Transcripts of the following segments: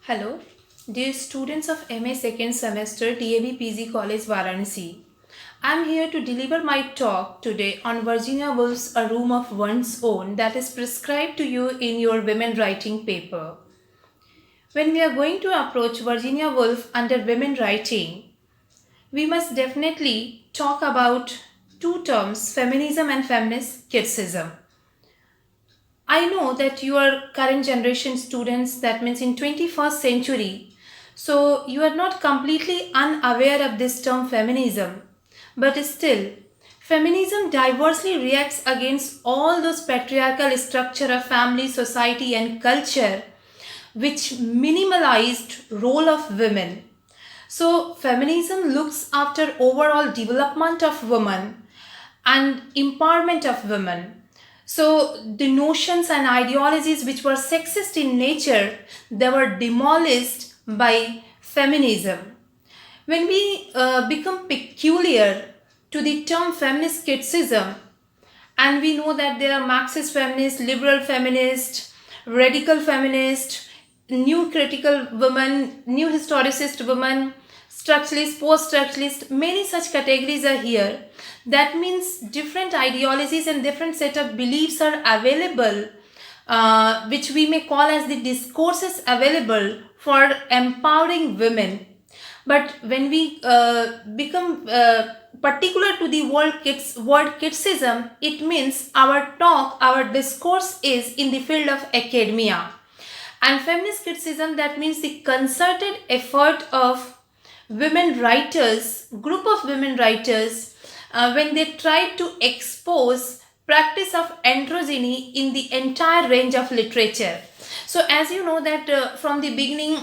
Hello, dear students of MA second semester DAV PG College Varanasi. I am here to deliver my talk today on Virginia Woolf's A Room of One's Own that is prescribed to you in your women writing paper. When we are going to approach Virginia Woolf under women writing, we must definitely talk about two terms, feminism and feminist criticism. I know that you are current generation students, that means in 21st century. So you are not completely unaware of this term feminism. But still, feminism diversely reacts against all those patriarchal structure of family, society and culture which minimalized role of women. So feminism looks after overall development of women and empowerment of women. So the notions and ideologies which were sexist in nature, they were demolished by feminism. When we become peculiar to the term feminist criticism, and we know that there are Marxist feminists, liberal feminists, radical feminists, new critical women, new historicist women, structuralist, post-structuralist, many such categories are here. That means different ideologies and different set of beliefs are available, which we may call as the discourses available for empowering women. But when we become particular to the word criticism, it means our talk, our discourse is in the field of academia. And feminist criticism, that means the concerted effort of women writers, group of women writers, when they try to expose practice of androgyny in the entire range of literature. So as you know that from the beginning,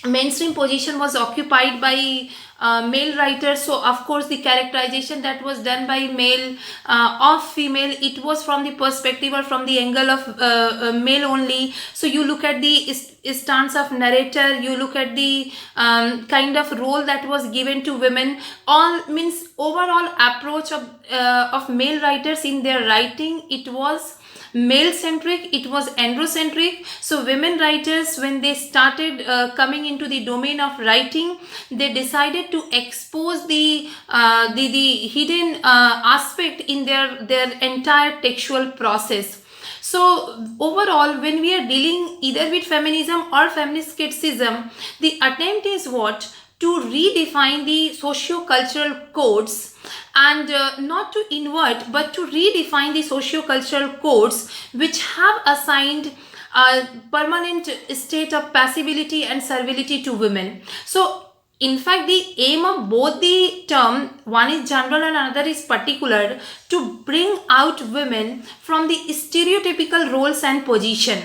mainstream position was occupied by male writers, so of course the characterization that was done by male of female, it was from the perspective or from the angle of male only. So you look at the stance of narrator, you look at the kind of role that was given to women, all means overall approach of male writers in their writing, it was male centric, it was androcentric. So women writers, when they started coming into the domain of writing, they decided to expose the hidden aspect in their entire textual process. So overall, when we are dealing either with feminism or feminist criticism, the attempt is what? To redefine the socio-cultural codes, and not to invert but to redefine the socio-cultural codes which have assigned a permanent state of passivity and servility to women. So in fact, the aim of both the term, one is general and another is particular, to bring out women from the stereotypical roles and position.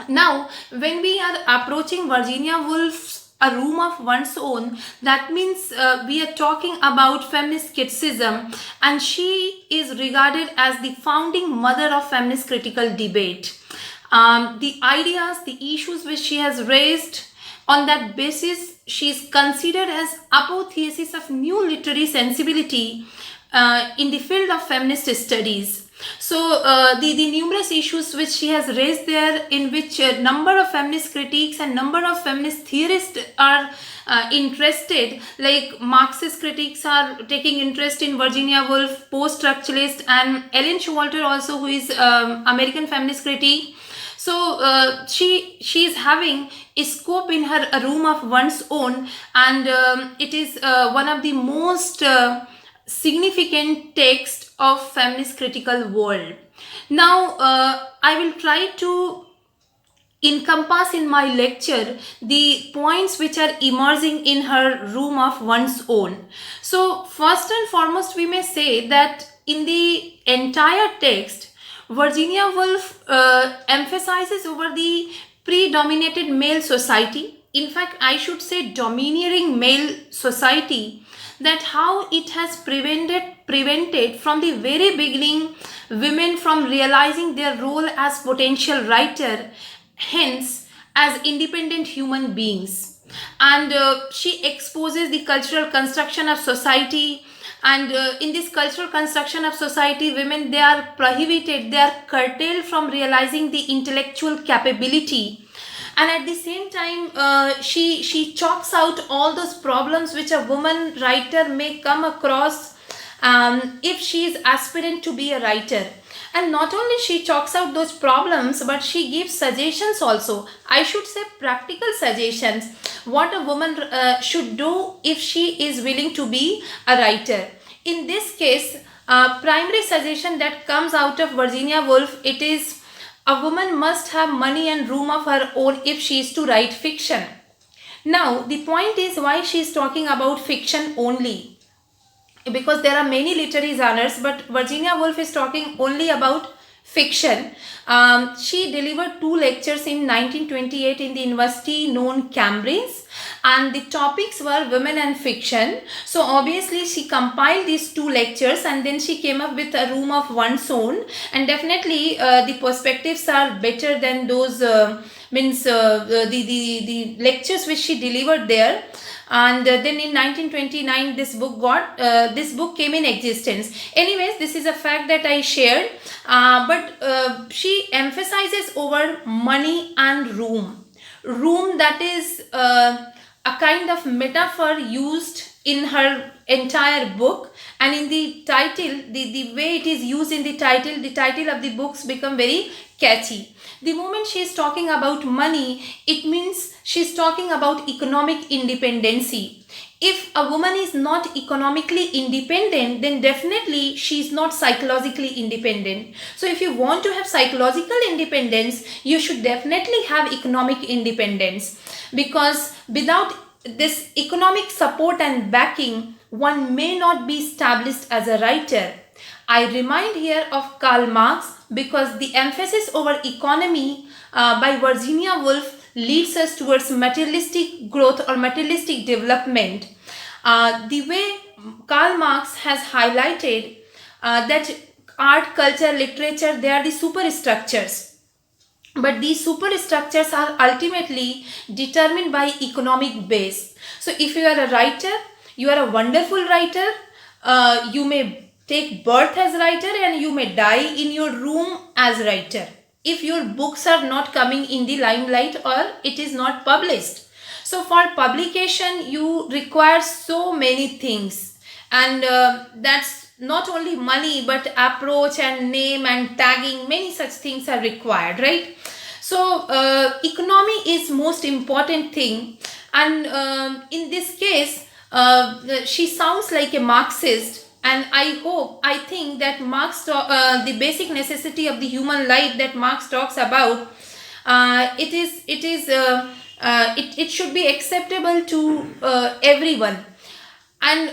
Now, when we are approaching Virginia Woolf's A Room of One's Own, that means we are talking about feminist criticism, and she is regarded as the founding mother of feminist critical debate. The ideas, the issues which she has raised, on that basis, she is considered as apotheosis of new literary sensibility in the field of feminist studies. So the numerous issues which she has raised there, in which a number of feminist critiques and number of feminist theorists are interested, like Marxist critics are taking interest in Virginia Woolf, post-structuralist, and Ellen Showalter also, who is American feminist critique. So she is having a scope in her A Room of One's Own, and it is one of the most significant text of feminist critical world. Now I will try to encompass in my lecture the points which are emerging in her Room of One's Own. So first and foremost, we may say that in the entire text, Virginia Woolf emphasizes over the predominated male society, in fact I should say domineering male society, that how it has prevented from the very beginning women from realizing their role as potential writer, hence as independent human beings. And she exposes the cultural construction of society, and in this cultural construction of society, women, they are prohibited, they are curtailed from realizing the intellectual capability. and at the same time she chalks out all those problems which a woman writer may come across if she is aspirant to be a writer. And not only she chalks out those problems, but she gives suggestions also. I should say practical suggestions what a woman should do if she is willing to be a writer. In this case, primary suggestion that comes out of Virginia Woolf, it is a woman must have money and room of her own if she is to write fiction. Now, the point is why she is talking about fiction only, because there are many literary genres, but Virginia Woolf is talking only about fiction. She delivered 2 lectures in 1928 in the university known Cambridge, and the topics were women and fiction. So obviously she compiled these 2 lectures and then she came up with a room of one's own, and definitely the perspectives are better than those the lectures which she delivered there. And then in 1929 this book came in existence. Anyways, this is a fact that I shared, but she emphasizes over money and room, that is a kind of metaphor used in her entire book, and in the title, the way it is used in the title of the books become very catchy. The moment she is talking about money, it means she is talking about economic independency. If a woman is not economically independent, then definitely she is not psychologically independent. So if you want to have psychological independence, you should definitely have economic independence, because without this economic support and backing, one may not be established as a writer. I remind here of Karl Marx, because the emphasis over economy by Virginia Woolf leads us towards materialistic growth or materialistic development. The way Karl Marx has highlighted that art, culture, literature, they are the superstructures. But these superstructures are ultimately determined by economic base. So if you are a writer, you are a wonderful writer, you may take birth as writer and you may die in your room as writer if your books are not coming in the limelight or it is not published. So for publication you require so many things, and that's not only money but approach and name and tagging, many such things are required, right? So economy is most important thing, and in this case she sounds like a Marxist. And I think that Marx, the basic necessity of the human life that Marx talks about, it should be acceptable to everyone. And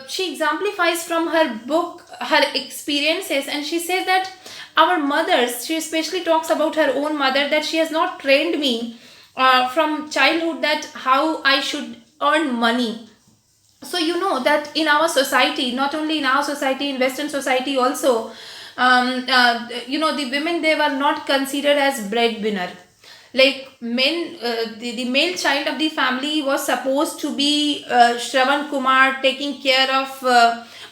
she exemplifies from her book her experiences, and she says that our mothers, she especially talks about her own mother, that she has not trained me from childhood that how I should earn money. So you know that in our society, not only in our society, in Western society also, the women, they were not considered as breadwinner. Like men, the male child of the family was supposed to be Shravan Kumar, taking care of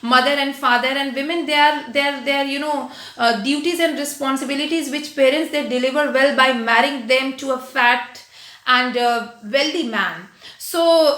mother and father, and women, they are duties and responsibilities which parents they deliver well by marrying them to a fat and wealthy man. So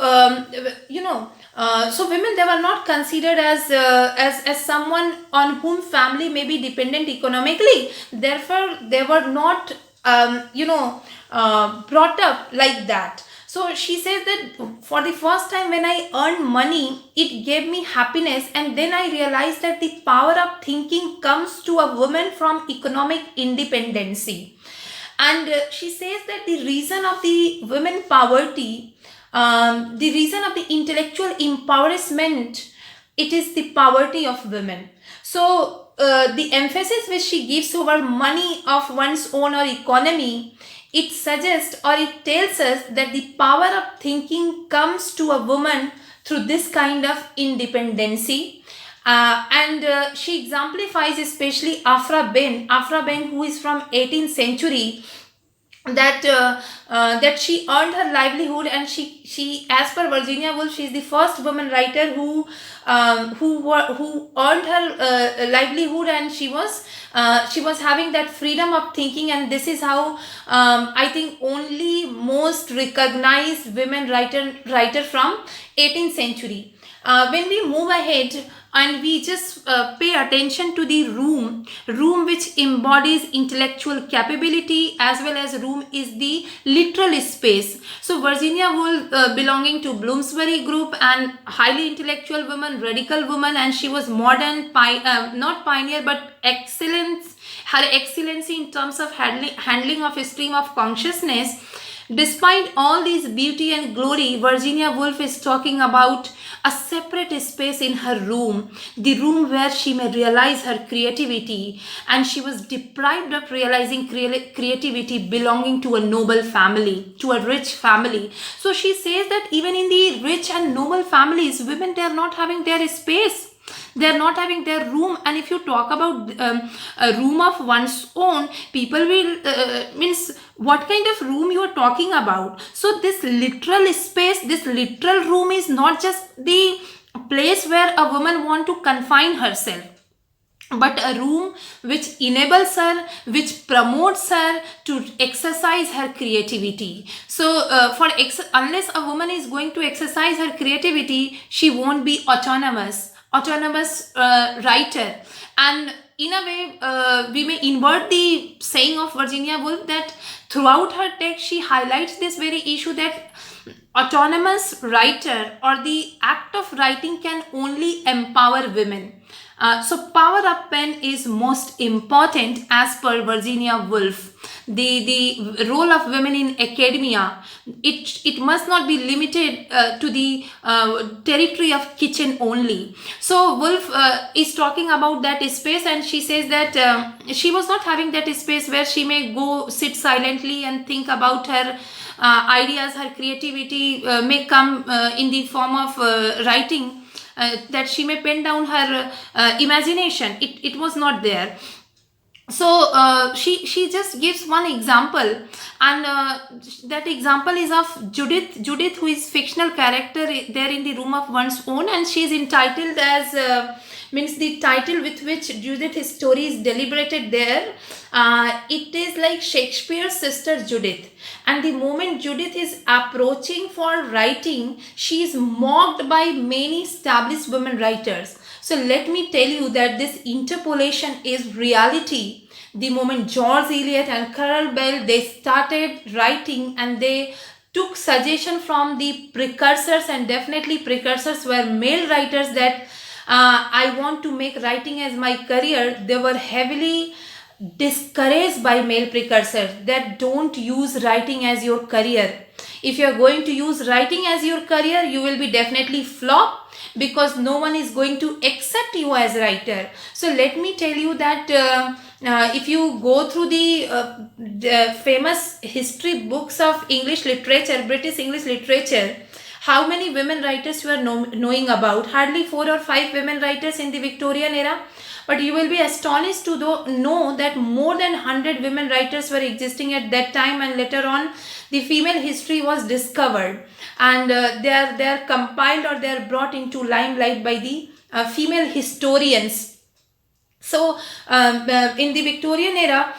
so women, they were not considered as someone on whom family may be dependent economically. Therefore, they were not brought up like that. So she says that for the first time when I earned money, it gave me happiness, and then I realized that the power of thinking comes to a woman from economic independency. And she says that the reason of the women poverty, the reason of the intellectual empowerment, it is the poverty of women. So the emphasis which she gives over money of one's own or economy, it suggests or it tells us that the power of thinking comes to a woman through this kind of independency. And she exemplifies especially Afra Ben, who is from 18th century. that she earned her livelihood, and she as per Virginia Woolf, she is the first woman writer who earned her livelihood, and she was having that freedom of thinking. And this is how I think only most recognized women writer from 18th century. When we move ahead and we just pay attention to the room which embodies intellectual capability, as well as room is the literal space. So Virginia Woolf, belonging to Bloomsbury group, and highly intellectual woman, radical woman, and she was modern, not pioneer but excellence, her excellency in terms of handling of a stream of consciousness. Despite all this beauty and glory, Virginia Woolf is talking about a separate space in her room, the room where she may realize her creativity, and she was deprived of realizing creativity belonging to a noble family, to a rich family. So she says that even in the rich and noble families, women, they are not having their space, they are not having their room. And if you talk about a room of one's own, people will means what kind of room you are talking about. So this literal space, this literal room is not just the place where a woman want to confine herself, but a room which enables her, which promotes her to exercise her creativity. So unless a woman is going to exercise her creativity, she won't be autonomous writer. And in a way, we may invert the saying of Virginia Woolf, that throughout her text she highlights this very issue, that autonomous writer, or the act of writing, can only empower women. So power of pen is most important as per Virginia Woolf. The role of women in academia, it must not be limited to the territory of kitchen only. So Woolf is talking about that space, and she says that she was not having that space where she may go sit silently and think about her ideas. Her creativity may come in the form of writing, that she may pen down her imagination. It was not there. So she just gives one example, and that example is of Judith, who is fictional character there in the room of one's own, and she is entitled as means the title with which Judith's story is deliberated there. It is like Shakespeare's sister Judith, and the moment Judith is approaching for writing, she is mocked by many established women writers. So let me tell you that this interpolation is reality. The moment George Eliot and Carol Bell, they started writing, and they took suggestion from the precursors, and definitely precursors were male writers, that I want to make writing as my career. They were heavily discouraged by male precursors that don't use writing as your career. If you are going to use writing as your career, you will be definitely flop, because no one is going to accept you as writer. So let me tell you that if you go through the famous history books of English literature, British English literature, how many women writers you are knowing about? Hardly 4 or 5 women writers in the Victorian era. But you will be astonished to know that more than 100 women writers were existing at that time, and later on the female history was discovered, and they are compiled, or they are brought into limelight by the female historians. So in the Victorian era,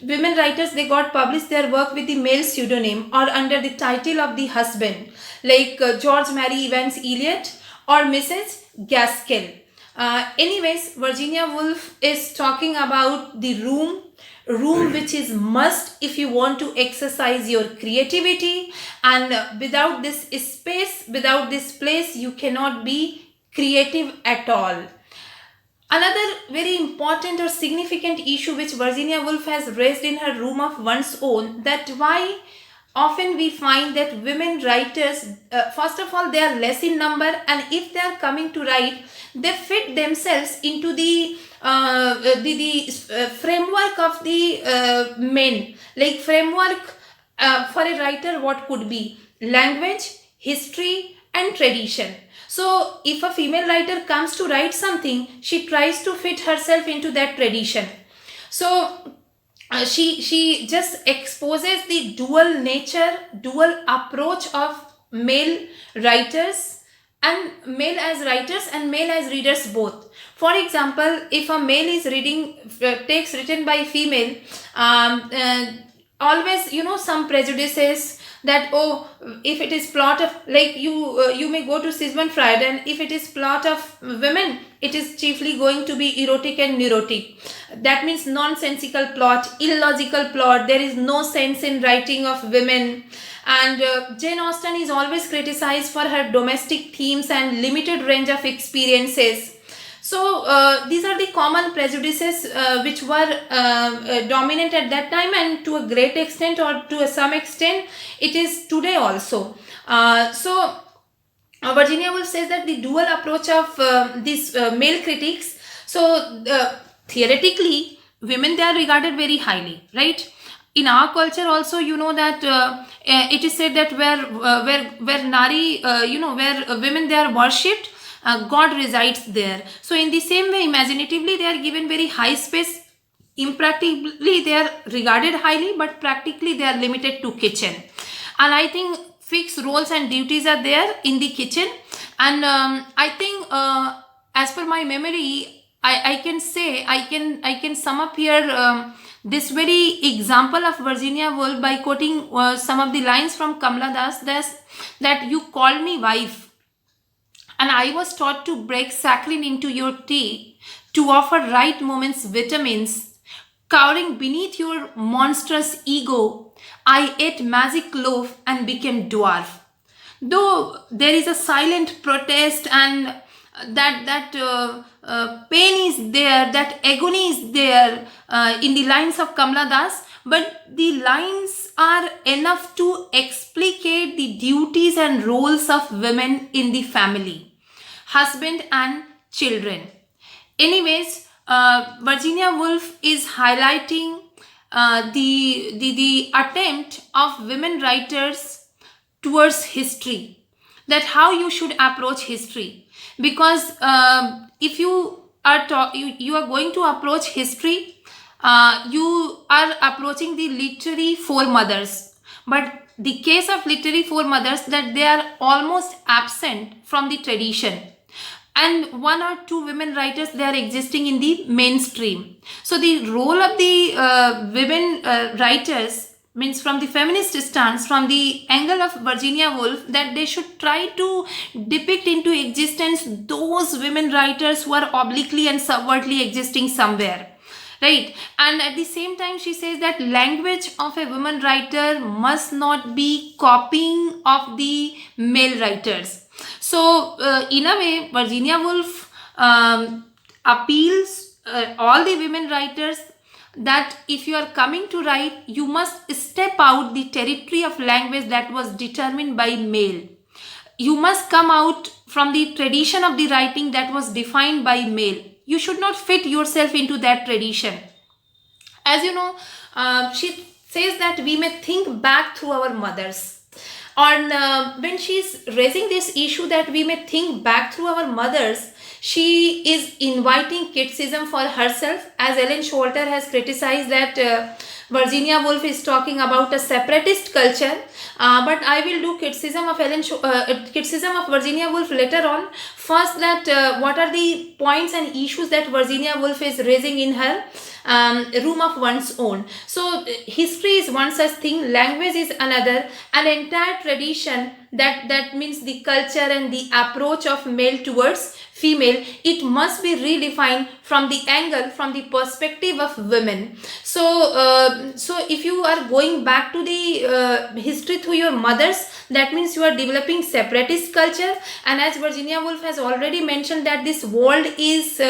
women writers, they got published their work with the male pseudonym or under the title of the husband, like George Mary Evans Eliot or Mrs. Gaskell. Anyways, Virginia Woolf is talking about the room which is must if you want to exercise your creativity, and without this space, without this place, you cannot be creative at all. Another very important or significant issue which Virginia Woolf has raised in her room of one's own, that why often we find that women writers, first of all, they are less in number, and if they are coming to write, they fit themselves into the framework of the men. Like framework for a writer, what could be? Language, history, and tradition. So if a female writer comes to write something, she tries to fit herself into that tradition. So she just exposes the dual nature, dual approach of male writers, and male as writers and male as readers both. For example, if a male is reading takes written by female, always, some prejudices that, oh, if it is plot of, like, you may go to Sigmund Freud, and if it is plot of women, it is chiefly going to be erotic and neurotic. That means nonsensical plot, illogical plot, there is no sense in writing of women. And Jane Austen is always criticized for her domestic themes and limited range of experiences. So these are the common prejudices which were dominant at that time, and to a great extent, or to some extent, it is today also. Virginia Woolf says that the dual approach of these male critics. So theoretically, women, they are regarded very highly, right? In our culture also, that it is said that where nari, where women, they are worshipped, God resides there. So in the same way, imaginatively, they are given very high space. Impractically, they are regarded highly, but practically they are limited to kitchen. And I think fixed roles and duties are there in the kitchen. And I think, as per my memory, I can say, I can sum up here this very example of Virginia Woolf by quoting some of the lines from Kamala Das, that you called me wife, and I was taught to break saccharine into your tea, to offer right moments vitamins. Cowering beneath your monstrous ego, I ate magic loaf and became dwarf. Though there is a silent protest, and that pain is there, that agony is there in the lines of Kamala Das, but the lines are enough to explicate the duties and roles of women in the family, husband and children. Anyways, Virginia Woolf is highlighting the attempt of women writers towards history, that how you should approach history. Because if you are going to approach history, you are approaching the literary foremothers. But the case of literary foremothers, that they are almost absent from the tradition, and one or two women writers, they are existing in the mainstream. So the role of the women writers, means from the feminist stance, from the angle of Virginia Woolf, that they should try to depict into existence those women writers who are obliquely and subvertly existing somewhere, right? And at the same time, she says that language of a woman writer must not be copying of the male writers. So in a way, Virginia Woolf appeals all the women writers that if you are coming to write, you must step out the territory of language that was determined by male. You must come out from the tradition of the writing that was defined by male. You should not fit yourself into that tradition. As you know, she says that we may think back through our mothers. When she's raising this issue that we may think back through our mothers, she is inviting criticism for herself, as Ellen Sholter has criticized that Virginia Woolf is talking about a separatist culture. But I will do criticism of criticism of Virginia Woolf later on. First, that what are the points and issues that Virginia Woolf is raising in her room of one's own. So history is one such thing, language is another, an entire tradition, that means the culture and the approach of male towards female, it must be redefined from the angle, from the perspective of women. So if you are going back to the history through your mothers, that means you are developing separatist culture. And as Virginia Woolf has already mentioned, that this world is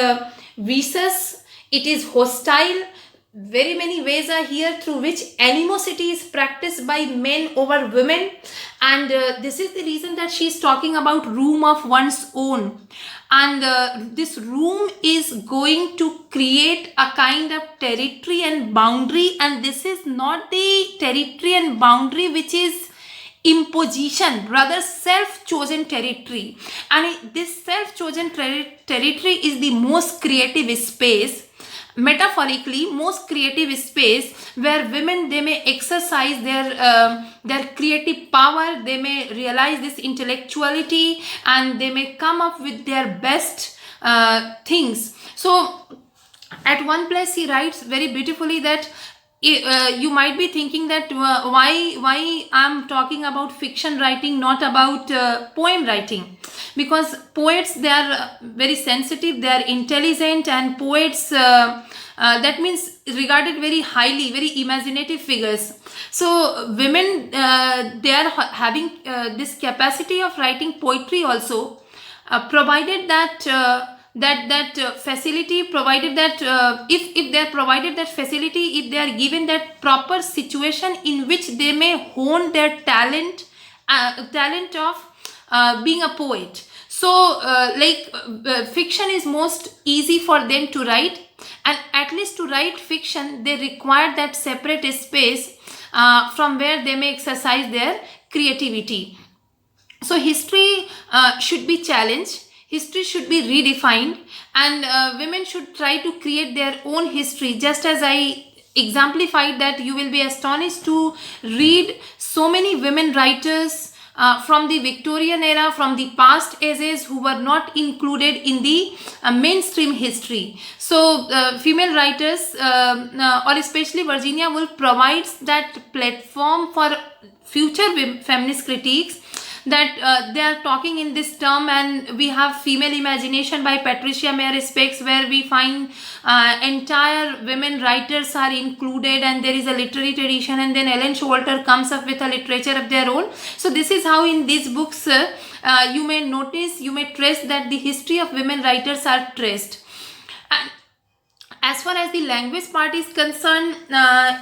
vicious, it is hostile. Very many ways are here through which animosity is practiced by men over women, and this is the reason that she is talking about room of one's own. And this room is going to create a kind of territory and boundary, and this is not the territory and boundary which is imposition, rather self-chosen territory. And this self-chosen territory is the most creative space. metaphorically most creative space where women, they may exercise their creative power, they may realize this intellectuality, and they may come up with their best things. So at one place he writes very beautifully that you might be thinking that why I'm talking about fiction writing, not about poem writing, because poets, they are very sensitive, they are intelligent, and poets, that means regarded very highly, very imaginative figures. So women, they are having this capacity of writing poetry also, provided that facility, provided that if they are provided that facility, if they are given that proper situation in which they may hone their talent of being a poet. So fiction is most easy for them to write, and at least to write fiction they require that separate space from where they may exercise their creativity. So history should be challenged, history should be redefined, and women should try to create their own history. Just as I exemplified, that you will be astonished to read so many women writers from the Victorian era, from the past ages, who were not included in the mainstream history. So female writers, or especially Virginia Woolf, provides that platform for future feminist critiques, that they are talking in this term. And we have Female Imagination by Patricia Mayer Specs, where we find entire women writers are included, and there is a literary tradition, and then Ellen Showalter comes up with a literature of their own. So this is how in these books you may notice, you may trace that the history of women writers are traced. And as far as the language part is concerned,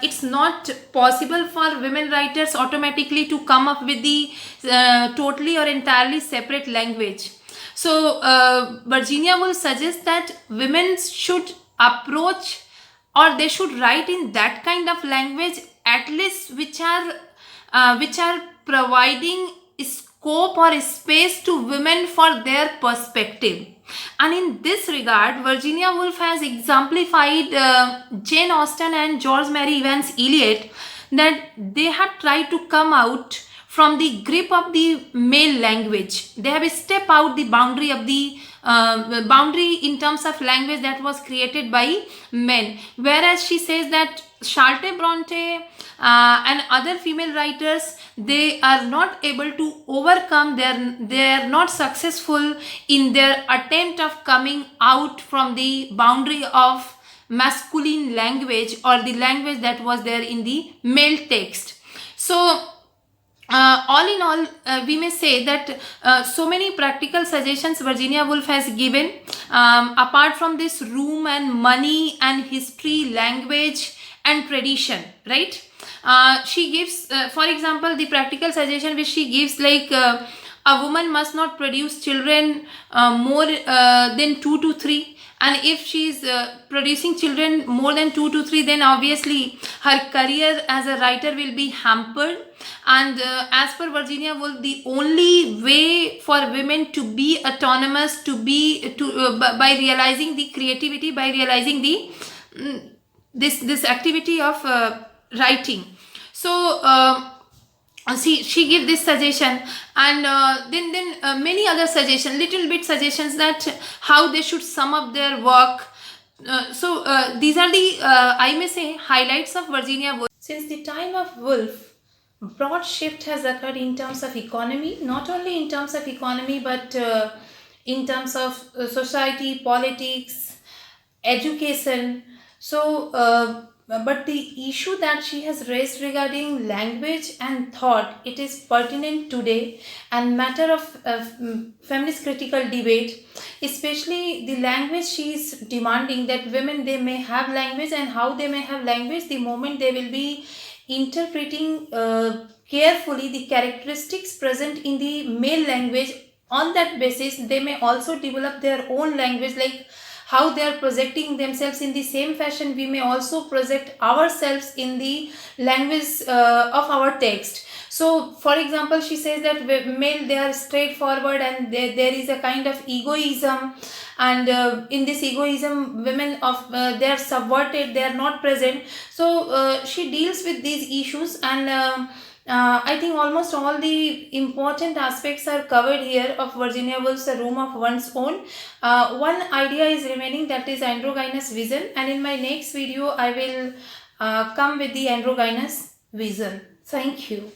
it's not possible for women writers automatically to come up with the totally or entirely separate language. So Virginia will suggest that women should approach, or they should write in that kind of language, at least which are providing scope or space to women for their perspective. And in this regard, Virginia Woolf has exemplified Jane Austen and George Mary Evans Eliot, that they have tried to come out from the grip of the male language. They have stepped out the boundary of the boundary in terms of language that was created by men. Whereas she says that Charlotte Bronte and other female writers, they are not able to overcome, they are not successful in their attempt of coming out from the boundary of masculine language, or the language that was there in the male text. So all in all, we may say that so many practical suggestions Virginia Woolf has given, apart from this room and money and history, language and tradition, right? She gives, for example, the practical suggestion which she gives, like a woman must not produce children more than 2 to 3. And if she is producing children more than 2 to 3, then obviously her career as a writer will be hampered. And as per Virginia Woolf, the only way for women to be autonomous, by realizing the creativity, by realizing the this activity of writing. So she give this suggestion, and then many other suggestions, little bit suggestions, that how they should sum up their work. So these are the I may say highlights of Virginia Woolf. Since the time of Woolf, broad shift has occurred in terms of economy, not only in terms of economy, but in terms of society, politics, education. So but the issue that she has raised regarding language and thought, it is pertinent today and matter of feminist critical debate, especially the language she is demanding, that women, they may have language, and how they may have language, the moment they will be interpreting carefully the characteristics present in the male language. On that basis, they may also develop their own language, like how they are projecting themselves. In the same fashion, we may also project ourselves in the language of our text. So, for example, she says that male, they are straightforward, and there is a kind of egoism, and in this egoism, women of they are subverted, they are not present. So she deals with these issues, and I think almost all the important aspects are covered here of Virginia Woolf's A Room of One's Own. One idea is remaining, that is androgynous vision, and in my next video I will come with the androgynous vision. Thank you.